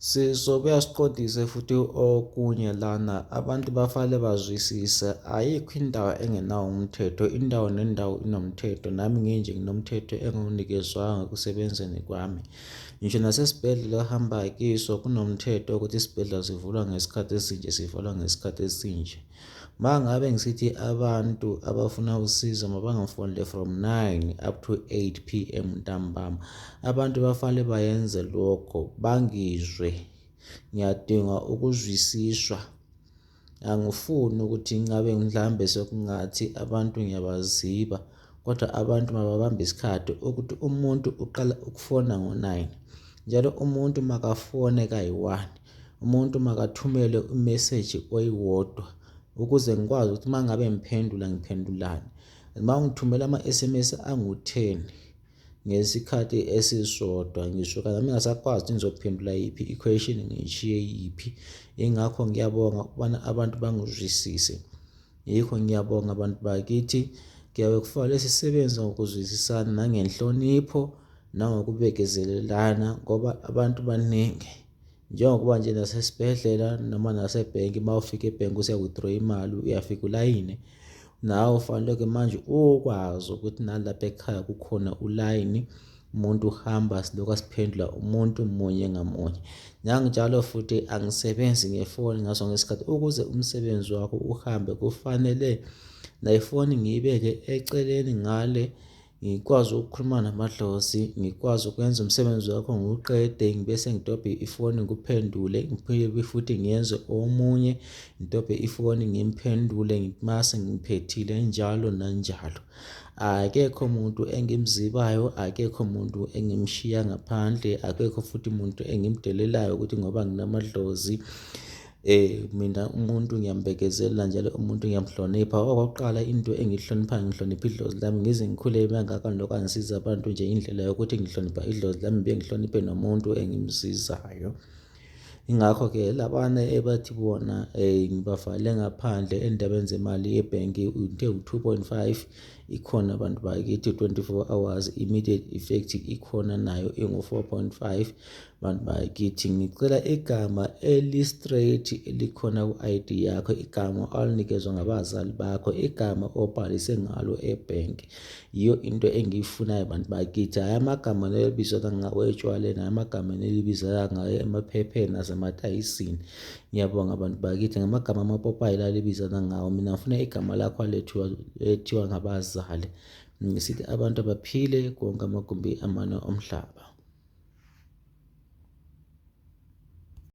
Kuyasiqondisa futhi okunye lana abantu bafale bazwisise ayikho indawo engenawo umthetho, indawo nendawo inomthetho. Nami nginje nginomthetho engiwunikezwanga ekusebenzeni kwami. Ngisho nasesibhedlela ohamba kiso kunomthetho wokuthi isibhedlela sivulwa ngesikhathi esinje, sivalwa ngesikhathi esinje. Uma ngabe ngisithi abantu abafuna usizo mabangafonele from 9 up to 8 p.m. ntambama, abantu bafale bayenze lokho bangizwe. Ngiyadinga ukuzwisiswa. Angifuni ukuthi ngabe mhlambe sekungathi abantu ngiyabaziba, kodwa abantu mababambe isikhathi ukuthi umuntu uqala ukufona ngo-9, njalo umuntu makafone kayi-1, umuntu makathumele umeseji oyiwodwa ukuze ngikwazi ukuthi uma ngabe ngiphendulani. Uma ngithumela ama-SMS angu-10 ngesikhathi esisodwa, ngisho nami ngasakwazi ukuthi ngizophendula yiphi i-question ngiyishiye yiphi. Ingakho ngiyabonga ukubana abantu bangizwisise. Yikho ngiyabonga abantu bakithi. Kuyabe kufanele sisebenze ngokuzwisisana nangenhlonipho nangokubekezelelana ngoba abantu baningi. Njengokuba nje nasesibhedlela noma nasebhenki, uma ufika ebhenki usiya-withdraw imali uyafika ulayini. Nawe ufanele-ke manje ukwazi ukuthi nalapha ekhaya kukhona ulayini, umuntu uhamba silokhu asiphendula umuntu munye ngamunye. Nanginjalo futhi angisebenzi ngefoni ngaso sonke isikhathi. Ukuze umsebenzi wakho uhambe kufanele nayifoni ngiyibeke eceleni ngale, ngikwazi ukukhuluma namadlozi, ngikwazi ukwenza umsebenzi wakho ngiwuqede, ngibese ngidobhe ifoni ngikuphendule, ngiphinde futhi ngiyenze omunye ngidobhe ifoni ngimphendule mase ngiphethile njalo nanjalo. Akekho umuntu engimzibayo, akekho umuntu engimshiya ngaphandle, akekho futhi umuntu engimdelelayo ukuthi ngoba nginamadlozi mina umuntu ngiyambekezelela, njalo umuntu ngiyamhlonipha. Okokuqala into engihloniphayo, ngihlonipha idlozi lami. Ngize ngikhule kangaka ngilokhu angisiza abantu nje, indlela yokuthi ngihlonipha idlozi lami ngihloniphe nomuntu engimsizayo. Ingakho-ke labana ebathi bona ngibavale ngaphandle endabeni zemali yebhenki, into ewu-2.5 ikhona abantu bakithi, 24 hours immediate effect ikhona nayo engu-4.5 bantu bakithi. Ngicela igama eli-straight elikhona ku-ID yakho, igama alinikezwa ngabazali bakho, igama obhalise ngalo ebhenki. Yiyo into engiyifunayo bantu bakithi, hhayi amagama nelibizwa ngawo etshwaleni, hhayi amagama nelibizwa ngayo emaphepheni nasematayisini. Ngiyabonga abantu bakithi, ngamagama amapopayi lalibizana ngawo. Mina ngifuna igama lakho lethiwa ngabazali. Ngisithi abantu abaphile konke amagumbi amane omhlaba.